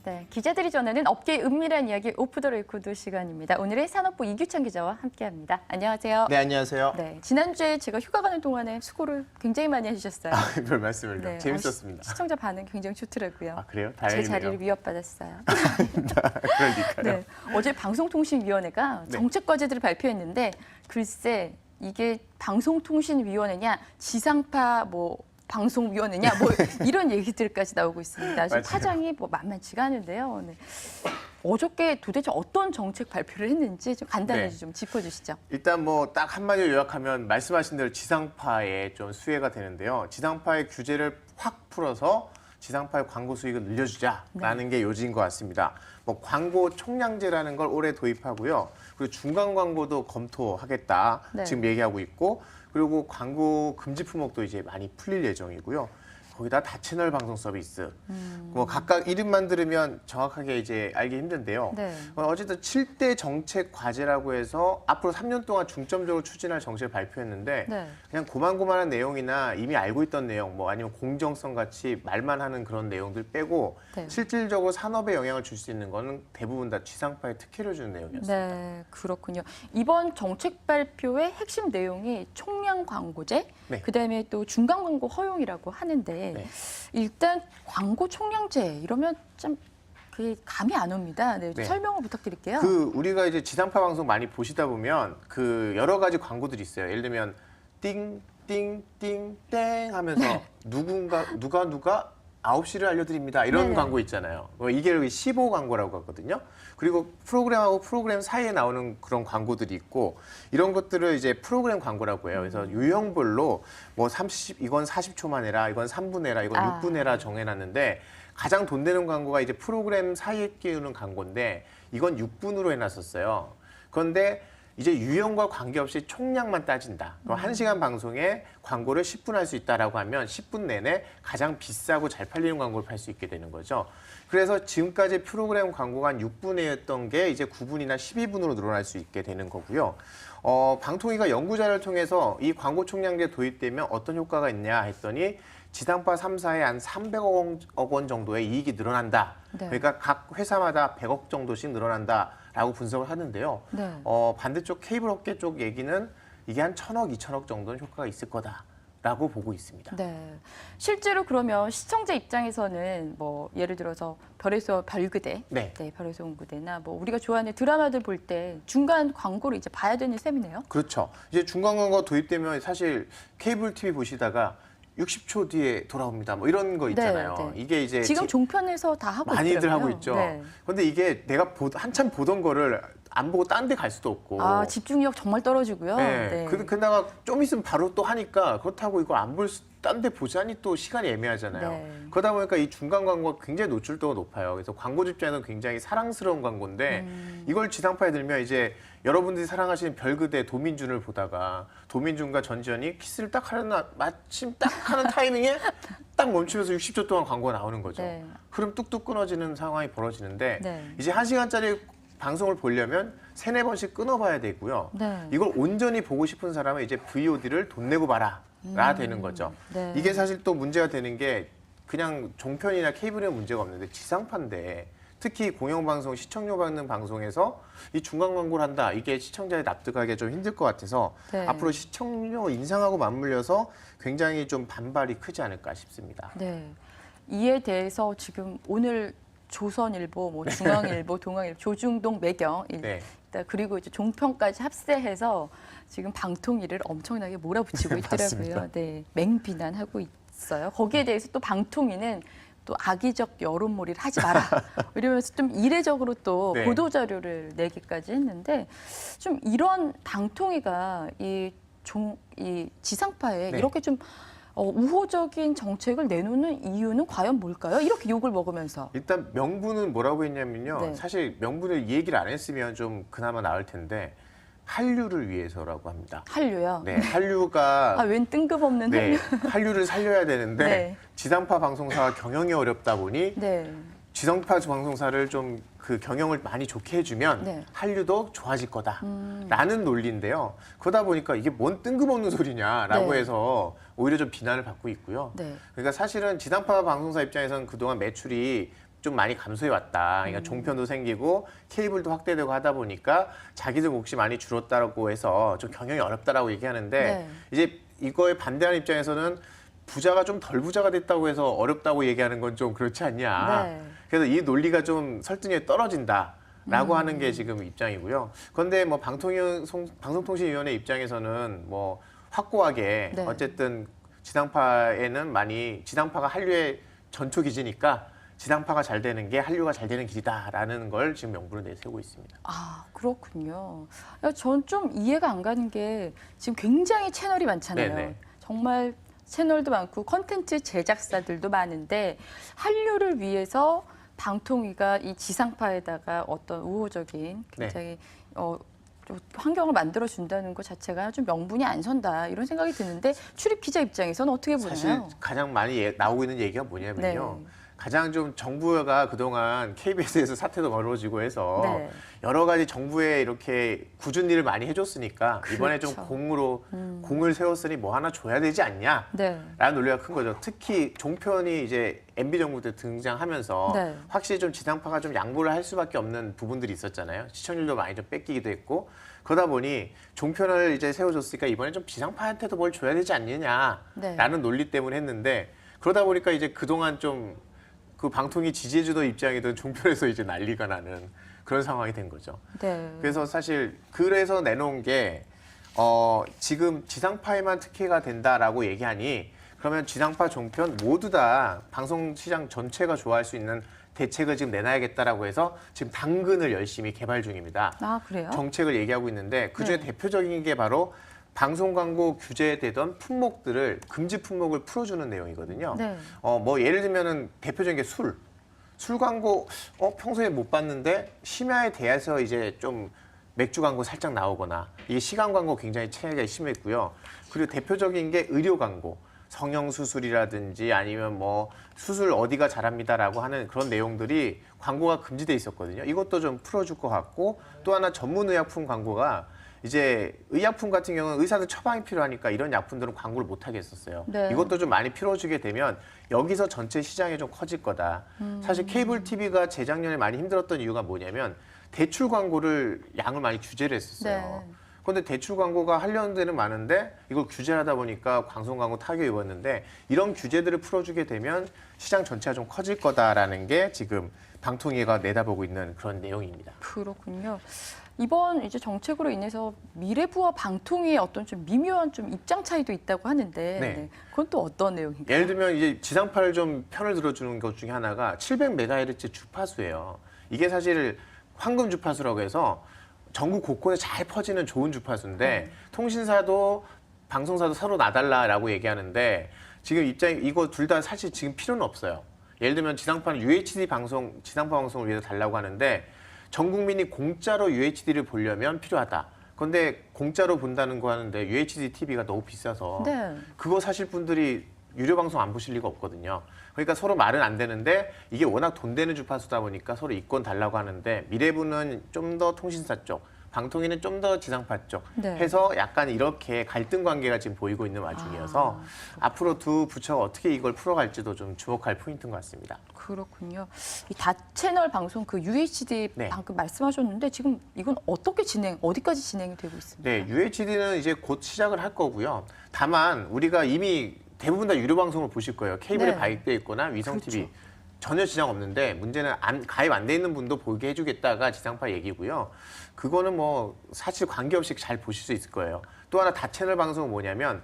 네, 기자들이 전하는 업계의 은밀한 이야기 오프 더 레코드 시간입니다. 오늘의 산업부 이규찬 기자와 함께합니다. 안녕하세요. 네, 안녕하세요. 네, 지난주에 제가 휴가 가는 동안에 수고를 굉장히 많이 해주셨어요. 별 말씀을요. 네, 재밌었습니다. 시청자 반응 굉장히 좋더라고요. 아, 그래요? 제 다행이네요. 자리를 위협받았어요. 그러니까요. 네, 어제 방송통신위원회가 네. 정책 과제들을 발표했는데 글쎄 이게 방송통신위원회냐 지상파 방송위원회냐 이런 얘기들까지 나오고 있습니다. 지금 맞아요. 파장이 만만치가 않은데요. 네. 어저께 도대체 어떤 정책 발표를 했는지 좀 간단히 네. 좀 짚어주시죠. 일단 딱 한마디로 요약하면 말씀하신 대로 지상파에 좀 수혜가 되는데요. 지상파의 규제를 확 풀어서 지상파의 광고 수익을 늘려주자라는 게 요지인 것 같습니다. 광고 총량제라는 걸 올해 도입하고요. 그리고 중간 광고도 검토하겠다 네. 지금 얘기하고 있고, 그리고 광고 금지 품목도 이제 많이 풀릴 예정이고요. 거기다 다채널 방송 서비스. 각각 이름만 들으면 정확하게 이제 알기 힘든데요. 네. 어쨌든 7대 정책 과제라고 해서 앞으로 3년 동안 중점적으로 추진할 정책을 발표했는데 네. 그냥 고만고만한 내용이나 이미 알고 있던 내용, 아니면 공정성 같이 말만 하는 그런 내용들 빼고 네. 실질적으로 산업에 영향을 줄 수 있는 거는 대부분 다 지상파에 특혜를 주는 내용이었습니다. 네, 그렇군요. 이번 정책 발표의 핵심 내용이 총량 광고제, 네. 그다음에 또 중간 광고 허용이라고 하는데 네. 일단 광고 총량제 이러면 좀 그게 감이 안 옵니다. 네, 네. 설명을 부탁드릴게요. 우리가 이제 지상파 방송 많이 보시다 보면 여러 가지 광고들이 있어요. 예를 들면 띵띵띵땡 하면서 누가 9시를 알려드립니다. 이런 네네. 광고 있잖아요. 이게 15 광고라고 하거든요. 그리고 프로그램하고 프로그램 사이에 나오는 그런 광고들이 있고, 이런 것들을 이제 프로그램 광고라고 해요. 그래서 유형별로 이건 40초만 해라, 이건 3분 해라, 이건 6분 해라 정해놨는데, 가장 돈 되는 광고가 이제 프로그램 사이에 끼우는 광고인데 이건 6분으로 해놨었어요. 그런데 이제 유형과 관계없이 총량만 따진다. 그럼 1시간 방송에 광고를 10분 할 수 있다라고 하면 10분 내내 가장 비싸고 잘 팔리는 광고를 팔 수 있게 되는 거죠. 그래서 지금까지 프로그램 광고가 한 6분이었던 게 이제 9분이나 12분으로 늘어날 수 있게 되는 거고요. 방통위가 연구자료를 통해서 이 광고 총량제 도입되면 어떤 효과가 있냐 했더니 지상파 3사에 한 300억 원 정도의 이익이 늘어난다. 네. 그러니까 각 회사마다 100억 정도씩 늘어난다라고 분석을 하는데요. 네. 반대쪽 케이블 업계 쪽 얘기는 이게 한 1,000억, 2,000억 정도는 효과가 있을 거다라고 보고 있습니다. 네. 실제로 그러면 시청자 입장에서는 예를 들어서 별에서 별그대, 네. 별에서 온그대나 우리가 좋아하는 드라마들 볼 때 중간 광고를 이제 봐야 되는 셈이네요. 그렇죠. 이제 중간 광고가 도입되면 사실 케이블 TV 보시다가 60초 뒤에 돌아옵니다. 이런 거 있잖아요. 네, 네. 이게 이제 지금 종편에서 다 하고 많이들 있더라고요. 하고 있죠. 네. 그런데 이게 내가 한참 보던 거를 안 보고 딴 데 갈 수도 없고. 집중력 정말 떨어지고요. 네. 그러다가 좀 있으면 바로 또 하니까, 그렇다고 이걸 안 볼 딴 데 보자니 또 시간이 애매하잖아요. 네. 그러다 보니까 이 중간 광고가 굉장히 노출도가 높아요. 그래서 광고주 입장에서는 굉장히 사랑스러운 광고인데 이걸 지상파에 들면 이제 여러분들이 사랑하시는 별그대 도민준을 보다가 도민준과 전지현이 키스를 딱 하는 마침 딱 하는 타이밍에 딱 멈추면서 60초 동안 광고가 나오는 거죠. 네. 그럼 뚝뚝 끊어지는 상황이 벌어지는데 네. 이제 1시간짜리 방송을 보려면 3-4번씩 끊어봐야 되고요. 네. 이걸 온전히 보고 싶은 사람은 이제 VOD를 돈 내고 봐라 되는 거죠. 네. 이게 사실 또 문제가 되는 게 그냥 종편이나 케이블은 문제가 없는데 지상파인데, 특히 공영방송 시청료 받는 방송에서 이 중간 광고를 한다. 이게 시청자에 납득하기 좀 힘들 것 같아서 네. 앞으로 시청료 인상하고 맞물려서 굉장히 좀 반발이 크지 않을까 싶습니다. 네. 이에 대해서 지금 오늘 조선일보, 중앙일보, 동아일보, 조중동, 매경, 네. 그리고 이제 종편까지 합세해서 지금 방통위를 엄청나게 몰아붙이고 있더라고요. 맞습니다. 네, 맹비난하고 있어요. 거기에 대해서 또 방통위는 또 악의적 여론몰이를 하지 마라. 이러면서 좀 이례적으로 또 네. 보도 자료를 내기까지 했는데, 좀 이런 방통위가 이 지상파에 네. 이렇게 좀 우호적인 정책을 내놓는 이유는 과연 뭘까요? 이렇게 욕을 먹으면서. 일단 명분은 뭐라고 했냐면요. 네. 사실 명분을 이 얘기를 안 했으면 좀 그나마 나을 텐데 한류를 위해서라고 합니다. 한류요? 네, 한류가 웬 뜬금없는 네, 한류. 한류를 살려야 되는데 네. 지상파 방송사가 경영이 어렵다 보니 네. 지상파 방송사를 좀 그 경영을 많이 좋게 해주면 네. 한류도 좋아질 거다라는 논리인데요. 그러다 보니까 이게 뭔 뜬금없는 소리냐라고 네. 해서 오히려 좀 비난을 받고 있고요. 네. 그러니까 사실은 지상파 방송사 입장에서는 그동안 매출이 좀 많이 감소해 왔다. 그러니까 종편도 생기고 케이블도 확대되고 하다 보니까 자기들 몫이 많이 줄었다고 해서 좀 경영이 어렵다라고 얘기하는데 네. 이제 이거에 반대하는 입장에서는 부자가 좀 덜 부자가 됐다고 해서 어렵다고 얘기하는 건 좀 그렇지 않냐. 네. 그래서 이 논리가 좀 설득력이 떨어진다라고 하는 게 지금 입장이고요. 그런데 뭐 방송통신위원회 입장에서는 뭐 확고하게 네. 어쨌든 지상파에는 많이 지상파가 한류의 전초 기지니까 지상파가 잘 되는 게 한류가 잘 되는 길이다라는 걸 지금 명분을 내세우고 있습니다. 아, 그렇군요. 전 좀 이해가 안 가는 게 지금 굉장히 채널이 많잖아요. 네네. 정말 채널도 많고 컨텐츠 제작사들도 많은데 한류를 위해서 방통위가 이 지상파에다가 어떤 우호적인 굉장히 좀 환경을 만들어 준다는 것 자체가 좀 명분이 안 선다 이런 생각이 드는데 출입 기자 입장에서는 어떻게 보나요? 사실 가장 많이 나오고 있는 얘기가 뭐냐면요. 네. 가장 좀 정부가 그동안 KBS에서 사태도 벌어지고 해서 네. 여러 가지 정부에 이렇게 굳은 일을 많이 해줬으니까 이번에 좀 그렇죠. 공을 세웠으니 뭐 하나 줘야 되지 않냐? 네. 라는 논리가 큰 거죠. 특히 종편이 이제 MB 정부 때 등장하면서 네. 확실히 좀 지상파가 좀 양보를 할 수밖에 없는 부분들이 있었잖아요. 시청률도 많이 좀 뺏기기도 했고 그러다 보니 종편을 이제 세워줬으니까 이번에 좀 지상파한테도 뭘 줘야 되지 않느냐라는 논리 때문에 했는데 그러다 보니까 이제 그동안 좀 그 방통위 지지해주던 입장이든 종편에서 이제 난리가 나는 그런 상황이 된 거죠. 네. 그래서 사실 그래서 내놓은 게 지금 지상파에만 특혜가 된다라고 얘기하니 그러면 지상파 종편 모두 다 방송 시장 전체가 좋아할 수 있는 대책을 지금 내놔야겠다라고 해서 지금 당근을 열심히 개발 중입니다. 아, 그래요? 정책을 얘기하고 있는데 그중에 네. 대표적인 게 바로 방송 광고 규제되던 품목들을 금지 품목을 풀어주는 내용이거든요. 네. 뭐 예를 들면은 대표적인 게 술 광고 평소에 못 봤는데 심야에 대해서 이제 좀 맥주 광고 살짝 나오거나 이게 시간 광고 굉장히 차이가 심했고요. 그리고 대표적인 게 의료 광고. 성형 수술이라든지 아니면 뭐 수술 어디가 잘합니다라고 하는 그런 내용들이 광고가 금지돼 있었거든요. 이것도 좀 풀어줄 것 같고 또 하나 전문 의약품 광고가 이제 의약품 같은 경우는 의사들 처방이 필요하니까 이런 약품들은 광고를 못 하게 했었어요. 네. 이것도 좀 많이 풀어주게 되면 여기서 전체 시장이 좀 커질 거다. 사실 케이블 TV가 재작년에 많이 힘들었던 이유가 뭐냐면 대출 광고를 양을 많이 규제를 했었어요. 네. 그런데 대출 광고가 하려는 데는 많은데 이걸 규제하다 보니까 방송 광고 타격이 입었는데 이런 규제들을 풀어주게 되면 시장 전체가 좀 커질 거다라는 게 지금 방통위가 내다보고 있는 그런 내용입니다. 그렇군요. 이번 이제 정책으로 인해서 미래부와 방통위의 어떤 좀 미묘한 좀 입장 차이도 있다고 하는데 네. 그건 또 어떤 내용인가요? 예를 들면 이제 지상파를 좀 편을 들어주는 것 중에 하나가 700MHz 주파수예요. 이게 사실 황금 주파수라고 해서 전국 곳곳에 잘 퍼지는 좋은 주파수인데 통신사도 방송사도 서로 놔달라라고 얘기하는데 지금 이거 둘 다 사실 지금 필요는 없어요. 예를 들면 지상파는 UHD 방송, 지상파 방송을 위해서 달라고 하는데 전 국민이 공짜로 UHD를 보려면 필요하다. 그런데 공짜로 본다는 거 하는데 UHD TV가 너무 비싸서 네. 그거 사실 분들이 유료 방송 안 보실 리가 없거든요. 그러니까 서로 말은 안 되는데 이게 워낙 돈 되는 주파수다 보니까 서로 이권 달라고 하는데 미래부는 좀 더 통신사 쪽, 방통위는 좀 더 지상파 쪽 네. 해서 약간 이렇게 갈등 관계가 지금 보이고 있는 와중이어서 앞으로 두 부처가 어떻게 이걸 풀어갈지도 좀 주목할 포인트인 것 같습니다. 그렇군요. 이 다채널 방송 그 UHD 네. 방금 말씀하셨는데 지금 이건 어디까지 진행이 되고 있습니까? 네, UHD는 이제 곧 시작을 할 거고요. 다만 우리가 이미 대부분 다 유료 방송을 보실 거예요. 케이블에 네. 가입돼 있거나 위성 TV 그렇죠. 전혀 지장 없는데 문제는 가입 안 돼 있는 분도 보게 해주겠다가 지상파 얘기고요. 그거는 뭐 사실 관계없이 잘 보실 수 있을 거예요. 또 하나 다채널 방송은 뭐냐면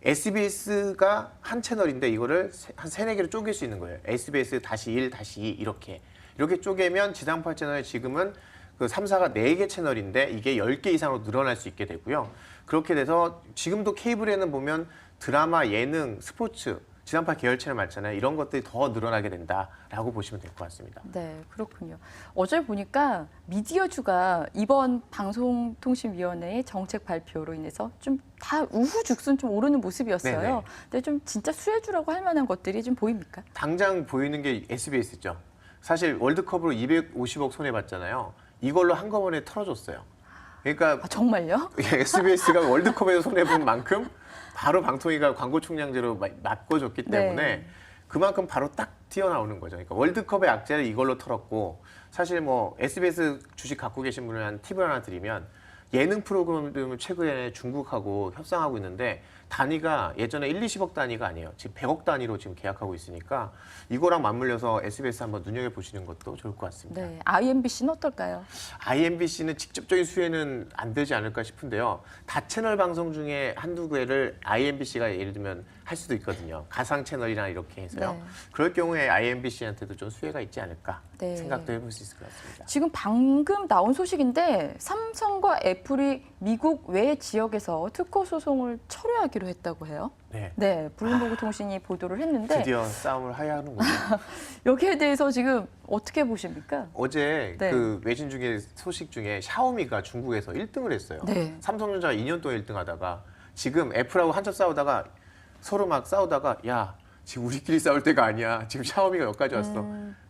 SBS가 한 채널인데 이거를 한 세네 개로 쪼갤 수 있는 거예요. SBS -1, -2 이렇게 쪼개면 지상파 채널이 지금은 그 3사가 4개 채널인데 이게 10개 이상으로 늘어날 수 있게 되고요. 그렇게 돼서 지금도 케이블에는 보면 드라마, 예능, 스포츠, 지상파 계열 채널 많잖아요. 이런 것들이 더 늘어나게 된다라고 보시면 될 것 같습니다. 네, 그렇군요. 어제 보니까 미디어주가 이번 방송통신위원회의 정책 발표로 인해서 좀 다 우후죽순 좀 오르는 모습이었어요. 네네. 근데 좀 진짜 수혜주라고 할 만한 것들이 좀 보입니까? 당장 보이는 게 SBS죠. 사실 월드컵으로 250억 손해봤잖아요. 이걸로 한꺼번에 털어줬어요. 그러니까 아, 정말요? SBS가 월드컵에서 손해본 만큼 바로 방통위가 광고 총량제로 바꿔줬기 때문에 네. 그만큼 바로 딱 튀어나오는 거죠. 그러니까 월드컵의 악재를 이걸로 털었고 사실 뭐 SBS 주식 갖고 계신 분은 팁을 하나 드리면 예능 프로그램을 최근에 중국하고 협상하고 있는데 단위가 예전에 1, 20억 단위가 아니에요. 지금 100억 단위로 지금 계약하고 있으니까 이거랑 맞물려서 SBS 한번 눈여겨보시는 것도 좋을 것 같습니다. 네, IMBC는 어떨까요? IMBC는 직접적인 수혜는 안 되지 않을까 싶은데요. 다채널 방송 중에 한두 개를 IMBC가 예를 들면 할 수도 있거든요. 가상 채널이나 이렇게 해서요. 네. 그럴 경우에 IMBC한테도 좀 수혜가 있지 않을까 네. 생각도 해볼 수 있을 것 같습니다. 지금 방금 나온 소식인데 삼성과 애플이 미국 외 지역에서 특허 소송을 철회하기로 했다고 해요. 네. 네, 블룸버그 통신이 보도를 했는데 드디어 싸움을 하야하는군요. 여기에 대해서 지금 어떻게 보십니까? 어제 네. 그 외신 중에 소식 중에 샤오미가 중국에서 1등을 했어요. 네. 삼성전자가 2년 동안 1등 하다가 지금 애플하고 한참 싸우다가 서로 막 싸우다가 야 지금 우리끼리 싸울 때가 아니야. 지금 샤오미가 여기까지 왔어.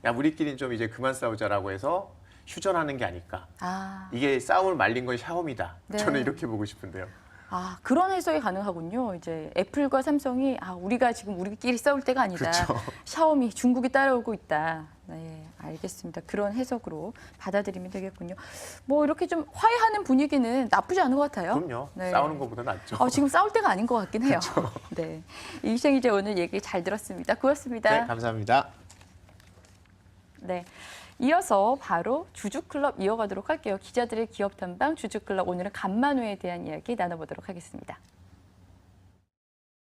야 우리끼리는 좀 이제 그만 싸우자라고 해서 휴전하는 게 아닐까. 아, 이게 싸움을 말린 건 샤오미다. 네. 저는 이렇게 보고 싶은데요. 아 그런 해석이 가능하군요. 이제 애플과 삼성이 우리가 지금 우리끼리 싸울 때가 아니다. 그렇죠. 샤오미 중국이 따라오고 있다. 네, 알겠습니다. 그런 해석으로 받아들이면 되겠군요. 뭐 이렇게 좀 화해하는 분위기는 나쁘지 않은 것 같아요. 그럼요. 네. 싸우는 것보다 낫죠. 지금 싸울 때가 아닌 것 같긴 해요. 네, 이기생 기자 오늘 얘기 잘 들었습니다. 고맙습니다. 네, 감사합니다. 네. 이어서 바로 주주클럽 이어가도록 할게요. 기자들의 기업 탐방 주주클럽 오늘은 간만회에 대한 이야기 나눠보도록 하겠습니다.